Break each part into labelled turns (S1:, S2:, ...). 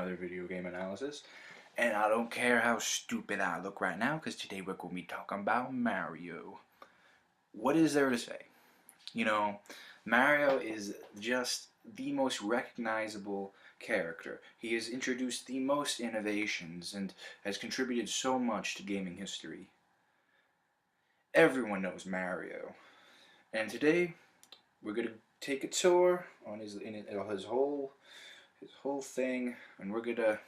S1: another video game analysis. And I don't care how stupid I look right now, because today we're going to be talking about Mario. What is there to say? You know, Mario is just the most recognizable character. He has introduced the most innovations and has contributed so much to gaming history. Everyone knows Mario. And today, we're going to take a tour on his whole thing, and we're going to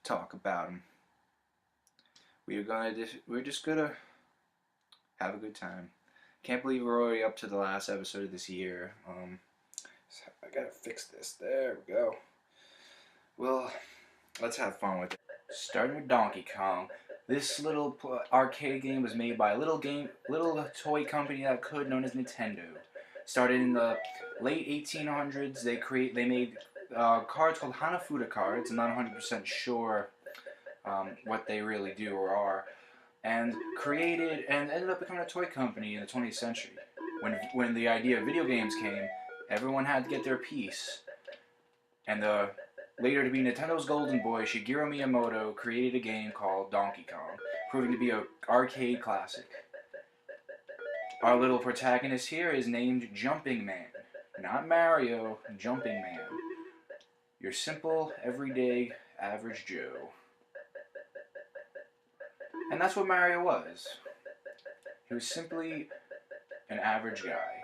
S1: talk about him. We're just gonna have a good time. Can't believe we're already up to the last episode of this year. I gotta fix this. There we go. Well, let's have fun with it. Starting with Donkey Kong. This little arcade game was made by a little toy company that could, known as Nintendo. Started in the late 1800s. They made cards called Hanafuda cards. I'm not 100% sure what they really do or are, and created and ended up becoming a toy company in the 20th century. When the idea of video games came, everyone had to get their piece, and later to be Nintendo's golden boy, Shigeru Miyamoto created a game called Donkey Kong, proving to be an arcade classic. Our little protagonist here is named Jumping Man. Not Mario, Jumping Man. Your simple, everyday, average Joe. And that's what Mario was. He was simply an average guy.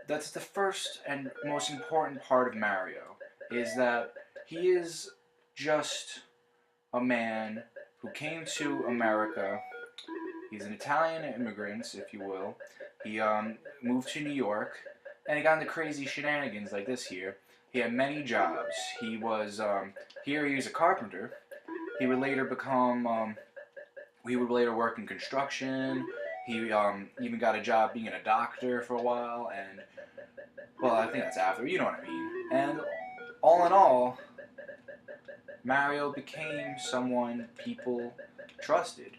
S1: That's the first and most important part of Mario, is that he is just a man who came to America. He's an Italian immigrant, if you will. He moved to New York, and he got into crazy shenanigans like this here. He had many jobs. He was, here he was a carpenter. He would later work in construction. He even got a job being a doctor for a while, and, well, I think that's after, you know what I mean. And all in all, Mario became someone people trusted.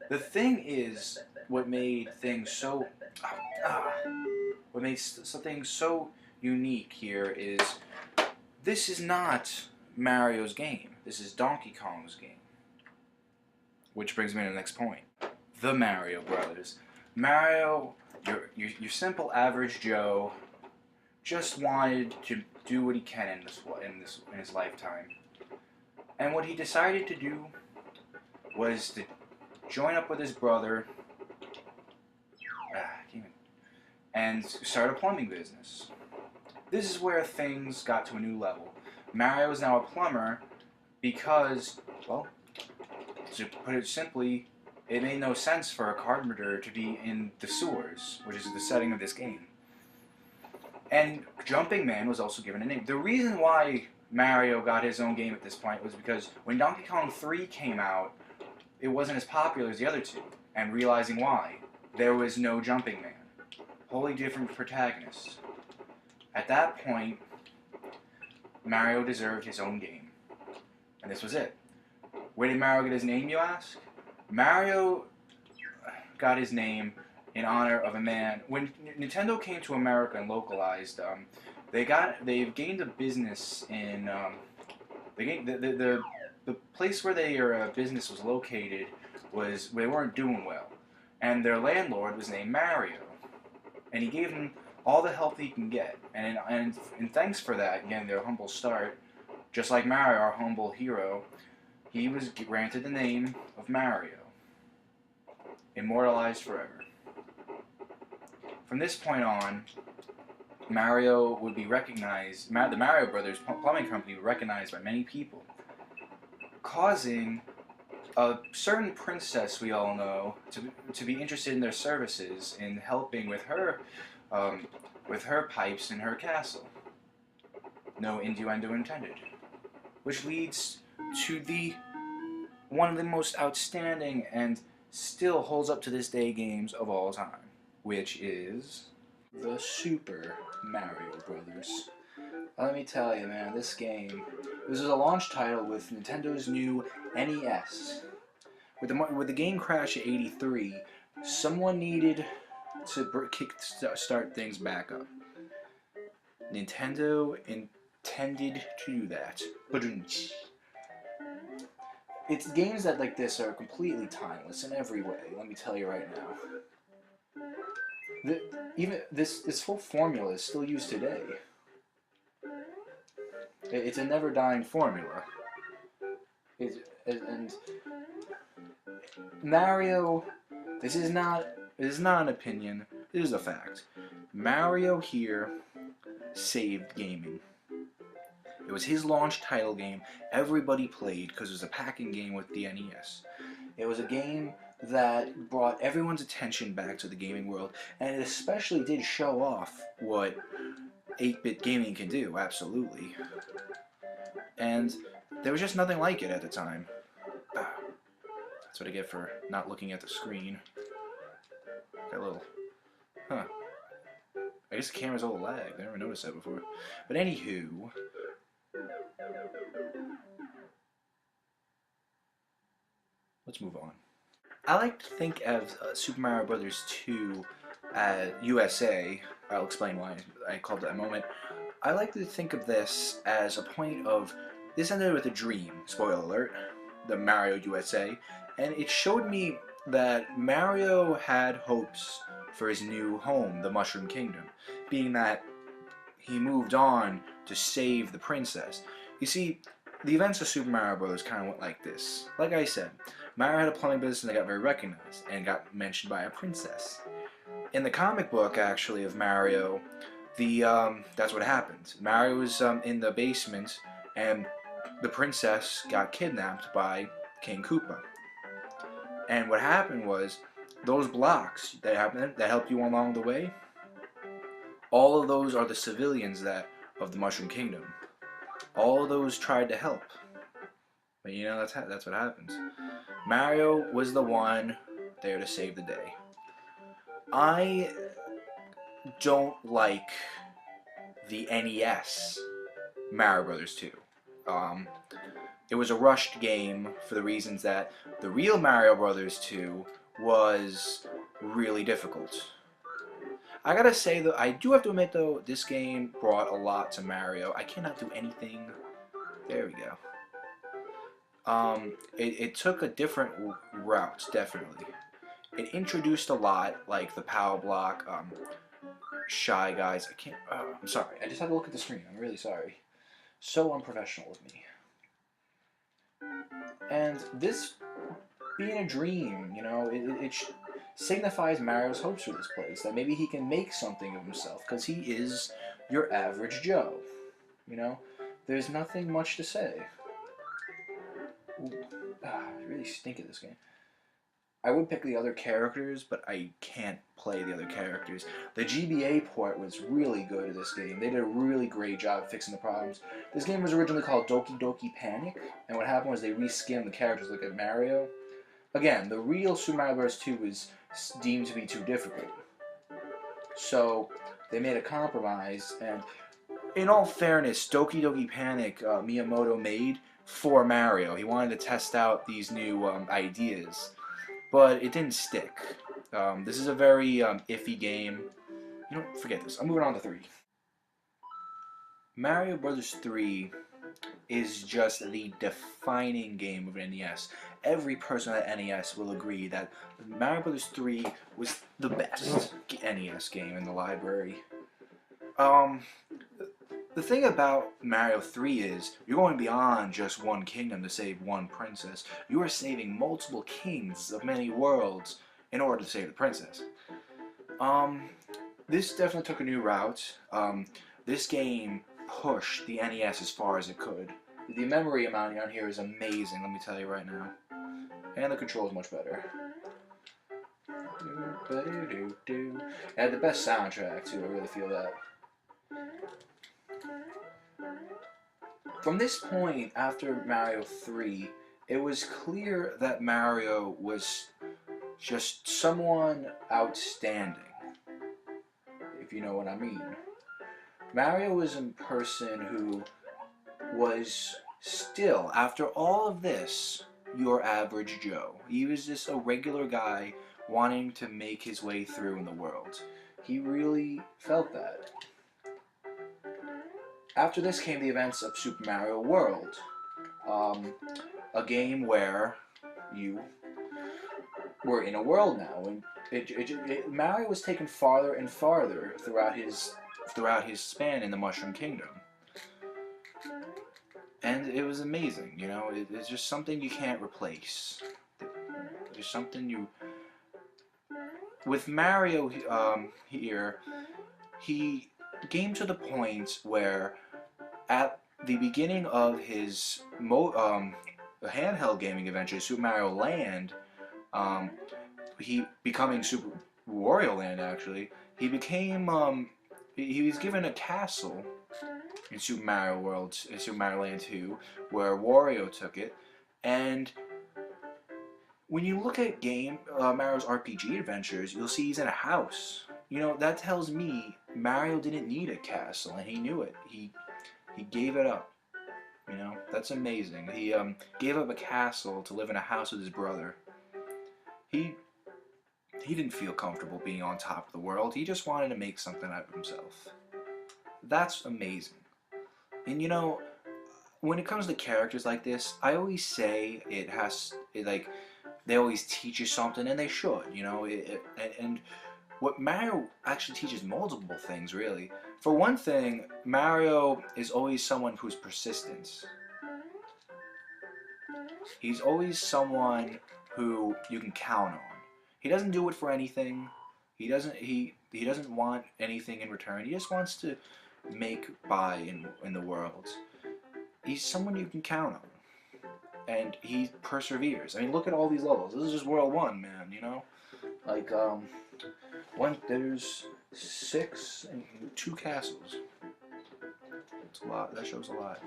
S1: The thing is, what made something so unique here is, this is not Mario's game. This is Donkey Kong's game. Which brings me to the next point. The Mario Brothers. Mario, your simple average Joe, just wanted to do what he can in his lifetime. And what he decided to do was to join up with his brother and start a plumbing business. This is where things got to a new level. Mario is now a plumber because, well, to put it simply, it made no sense for a carpenter to be in the sewers, which is the setting of this game. And Jumping Man was also given a name. The reason why Mario got his own game at this point was because when Donkey Kong 3 came out, it wasn't as popular as the other two. And realizing why, there was no Jumping Man. Wholly different protagonists. At that point, Mario deserved his own game. And this was it. Where did Mario get his name, you ask? Mario got his name in honor of a man. When Nintendo came to America and localized, they've gained a business in the place where their business was located they weren't doing well, and their landlord was named Mario, and he gave them all the help he can get, and thanks for that, again, their humble start, just like Mario, our humble hero, he was granted the name of Mario, immortalized forever. From this point on, Mario would be recognized, the Mario Brothers Plumbing Company would be recognized by many people, causing a certain princess we all know to be interested in their services in helping with her pipes in her castle. No innuendo intended. Which leads to one of the most outstanding and still holds up to this day games of all time, which is the Super Mario Brothers. Let me tell you, man, this game, this is a launch title with Nintendo's new NES. With the game crash at '83, someone needed to start things back up. Nintendo tended to do that. It's games that like this are completely timeless in every way. Let me tell you right now. Even this whole formula is still used today. It's a never dying formula. And Mario, this is not an opinion. This is a fact. Mario here saved gaming. It was his launch title game. Everybody played because it was a packing game with the NES. It was a game that brought everyone's attention back to the gaming world, and it especially did show off what 8-bit gaming can do, absolutely. And there was just nothing like it at the time. That's what I get for not looking at the screen. Got a little... Huh. I guess the camera's a little lagged. I never noticed that before. But anywho... Let's move on. I like to think of Super Mario Bros. 2 USA. I'll explain why I called it a moment. I like to think of this as a point of... This ended with a dream, spoiler alert, the Mario USA, and it showed me that Mario had hopes for his new home, the Mushroom Kingdom, being that he moved on to save the princess. You see, the events of Super Mario Bros. Kind of went like this. Like I said, Mario had a plumbing business and got very recognized, and got mentioned by a princess. In the comic book, actually, of Mario, that's what happened. Mario was in the basement, and the princess got kidnapped by King Koopa. And what happened was, those blocks that helped you along the way, all of those are the civilians of the Mushroom Kingdom. All of those tried to help. But you know, that's what happens. Mario was the one there to save the day. I don't like the NES Mario Bros. 2. It was a rushed game for the reasons that the real Mario Bros. 2 was really difficult. I gotta say though, I do have to admit though, this game brought a lot to Mario. I cannot do anything. There we go. It took a different route, definitely. It introduced a lot, like the Power Block, Shy Guys. I can't. I'm sorry. I just had to look at the screen. I'm really sorry. So unprofessional of me. And this being a dream, you know, it signifies Mario's hopes for this place, that maybe he can make something of himself, because he is your average Joe, you know? There's nothing much to say. Ooh, I really stink at this game. I would pick the other characters, but I can't play the other characters. The GBA port was really good at this game. They did a really great job fixing the problems. This game was originally called Doki Doki Panic, and what happened was they reskinned the characters like at Mario. Again, the real Super Mario Bros. 2 was deemed to be too difficult. So they made a compromise, and in all fairness, Doki Doki Panic Miyamoto made for Mario. He wanted to test out these new ideas. But it didn't stick. This is a very iffy game. You know, forget this. I'm moving on to 3. Mario Bros. 3 is just the defining game of NES. Every person at NES will agree that Mario Bros. 3 was the best NES game in the library. The thing about Mario 3 is, you're going beyond just one kingdom to save one princess. You are saving multiple kings of many worlds in order to save the princess. This definitely took a new route. This game pushed the NES as far as it could. The memory amount on here is amazing, let me tell you right now. And the control is much better. It had the best soundtrack too, I really feel that. From this point, after Mario 3, it was clear that Mario was just someone outstanding, if you know what I mean. Mario was a person who was still, after all of this, your average Joe. He was just a regular guy wanting to make his way through in the world. He really felt that. After this came the events of Super Mario World, a game where you were in a world now, and Mario was taken farther and farther throughout his span in the Mushroom Kingdom, and it was amazing. You know, it's just something you can't replace. There's something you with Mario here. He came to the point where at the beginning of his handheld gaming adventure, Super Mario Land, he becoming Super Wario Land actually, he became he was given a castle in Super Mario World, in Super Mario Land 2, where Wario took it, and when you look at Mario's RPG adventures, you'll see he's in a house. You know, that tells me Mario didn't need a castle, and he knew it. He gave it up. You know, that's amazing. He gave up a castle to live in a house with his brother. He didn't feel comfortable being on top of the world. He just wanted to make something out of himself. That's amazing. And you know, when it comes to characters like this, I always say like they always teach you something, and they should. You know, and what Mario actually teaches multiple things, really. For one thing, Mario is always someone who's persistent. He's always someone who you can count on. He doesn't do it for anything. He doesn't want anything in return. He just wants to make by in the world. He's someone you can count on. And he perseveres. I mean, look at all these levels. This is just World 1, man, you know? Like, there's 6 and 2 castles. That's a lot. That shows a lot.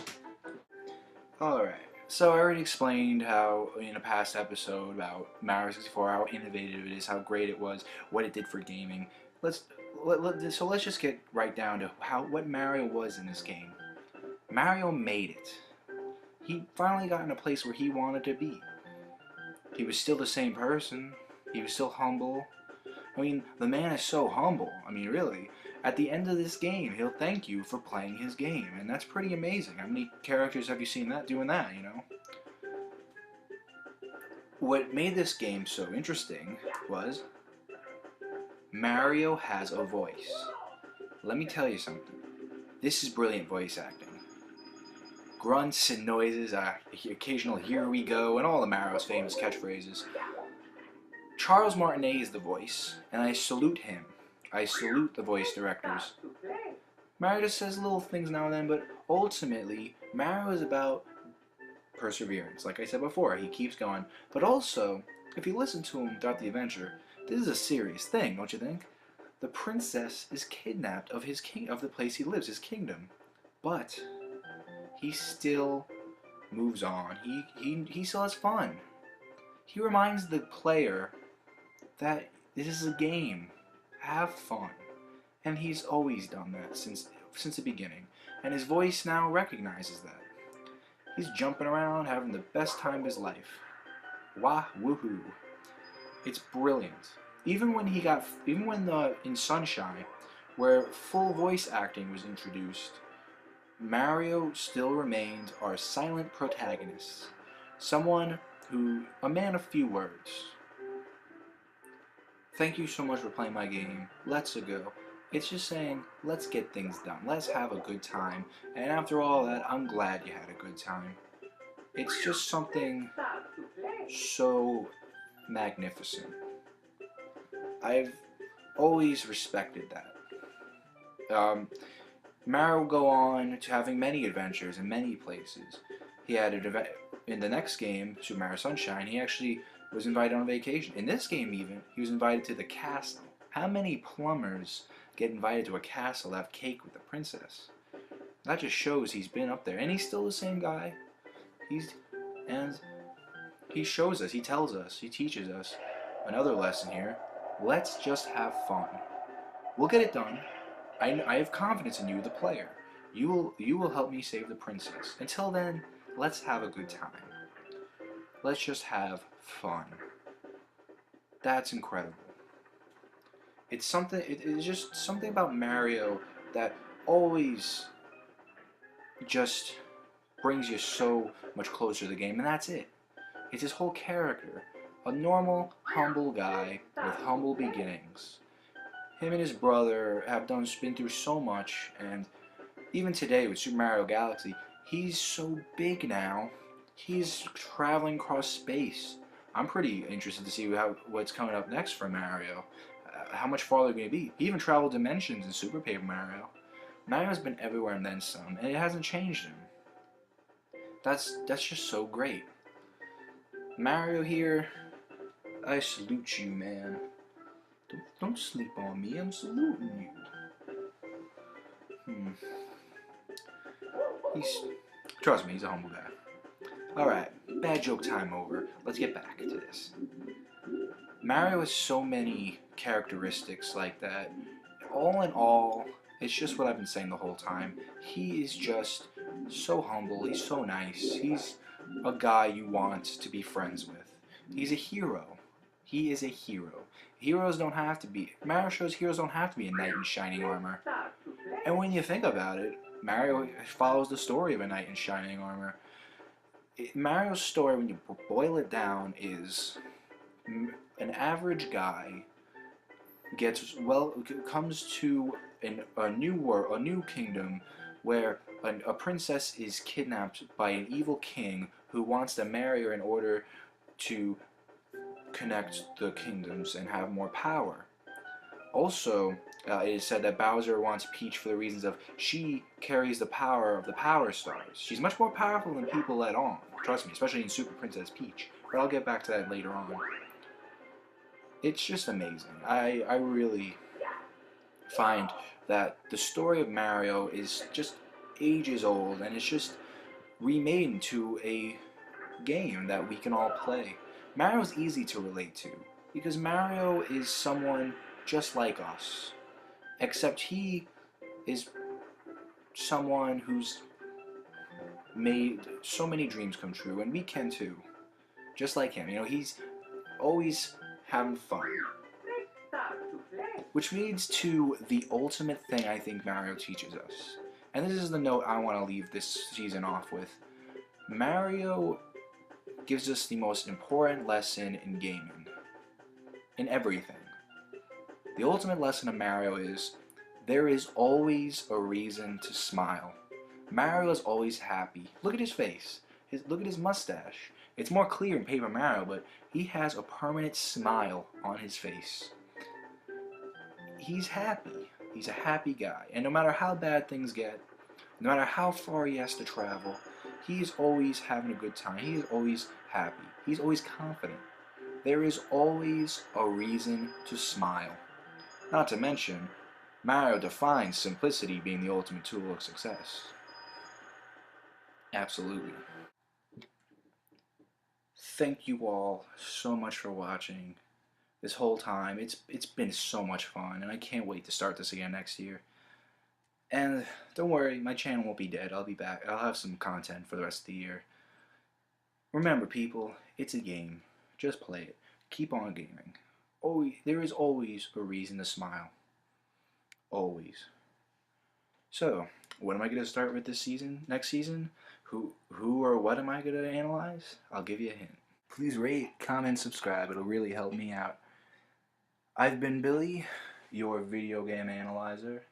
S1: Alright, so I already explained how, in a past episode, about Mario 64, how innovative it is, how great it was, what it did for gaming. So let's just get right down to what Mario was in this game. Mario made it. He finally got in a place where he wanted to be. He was still the same person. He was still humble. I mean, the man is so humble. I mean, really. At the end of this game, he'll thank you for playing his game, and that's pretty amazing. How many characters have you seen doing that, you know? What made this game so interesting was Mario has a voice. Let me tell you something. This is brilliant voice acting. Grunts and noises, occasional "here we go," and all of Mario's famous catchphrases. Charles Martinet is the voice, and I salute him. I salute the voice directors. Mario just says little things now and then, but ultimately, Mario is about perseverance. Like I said before, he keeps going. But also, if you listen to him throughout the adventure, this is a serious thing, don't you think? The princess is kidnapped of the place he lives, his kingdom. But he still moves on. He still has fun. He reminds the player that this is a game. Have fun. And he's always done that since the beginning. And his voice now recognizes that. He's jumping around, having the best time of his life. Wah woohoo. It's brilliant. Even when in Sunshine, where full voice acting was introduced, Mario still remained our silent protagonist. A man of few words. Thank you so much for playing my game. Let's go. It's just saying, let's get things done. Let's have a good time. And after all that, I'm glad you had a good time. It's just something so magnificent. I've always respected that. Mario will go on to having many adventures in many places. He had in the next game, Super Mario Sunshine, he actually was invited on vacation. In this game even, he was invited to the castle. How many plumbers get invited to a castle to have cake with the princess? That just shows he's been up there. And he's still the same guy. And he shows us, he tells us, he teaches us another lesson here. Let's just have fun. We'll get it done. I have confidence in you, the player. You will help me save the princess. Until then, let's have a good time. Let's just have fun. That's incredible. It's just something about Mario that always just brings you so much closer to the game, and that's it. It's his whole character. A normal, humble guy with humble beginnings. Him and his brother have been through so much, and even today with Super Mario Galaxy, he's so big now. He's traveling across space. I'm pretty interested to see what's coming up next for Mario. How much farther are we going to be? He even traveled dimensions in Super Paper Mario. Mario's been everywhere and then some, and it hasn't changed him. That's just so great. Mario here, I salute you, man. Don't sleep on me, I'm saluting you. Trust me, he's a humble guy. Alright, bad joke time over. Let's get back to this. Mario has so many characteristics like that. All in all, it's just what I've been saying the whole time. He is just so humble, he's so nice. He's a guy you want to be friends with. He's a hero. He is a hero. Heroes don't have to be... Mario shows heroes don't have to be a knight in shining armor. And when you think about it, Mario follows the story of a knight in shining armor. Mario's story, when you boil it down, is an average guy comes to a new world, a new kingdom, where a princess is kidnapped by an evil king who wants to marry her in order to connect the kingdoms and have more power. Also, it is said that Bowser wants Peach for the reasons of she carries the power of the Power Stars. She's much more powerful than people let on. Trust me, especially in Super Princess Peach. But I'll get back to that later on. It's just amazing. I really find that the story of Mario is just ages old, and it's just remade into a game that we can all play. Mario's easy to relate to, because Mario is someone just like us, except he is someone who's made so many dreams come true, and we can too, just like him. You know, he's always having fun. Which leads to the ultimate thing I think Mario teaches us. And this is the note I want to leave this season off with. Mario gives us the most important lesson in gaming. In everything. The ultimate lesson of Mario is, there is always a reason to smile. Mario is always happy. Look at his face. Look at his mustache. It's more clear in Paper Mario, but he has a permanent smile on his face. He's happy. He's a happy guy. And no matter how bad things get, no matter how far he has to travel, he's always having a good time. He is always happy. He's always confident. There is always a reason to smile. Not to mention, Mario defines simplicity being the ultimate tool of success. Absolutely. Thank you all so much for watching this whole time. It's been so much fun, and I can't wait to start this again next year. And don't worry, my channel won't be dead. I'll be back. I'll have some content for the rest of the year. Remember, people, it's a game. Just play it. Keep on gaming. There is always a reason to smile. Always. So, what am I going to start with this season? Next season? Who or what am I going to analyze? I'll give you a hint. Please rate, comment, subscribe. It'll really help me out. I've been Billy, your video game analyzer.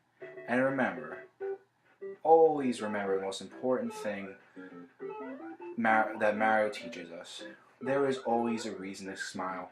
S1: And remember, always remember the most important thing that Mario teaches us. There is always a reason to smile.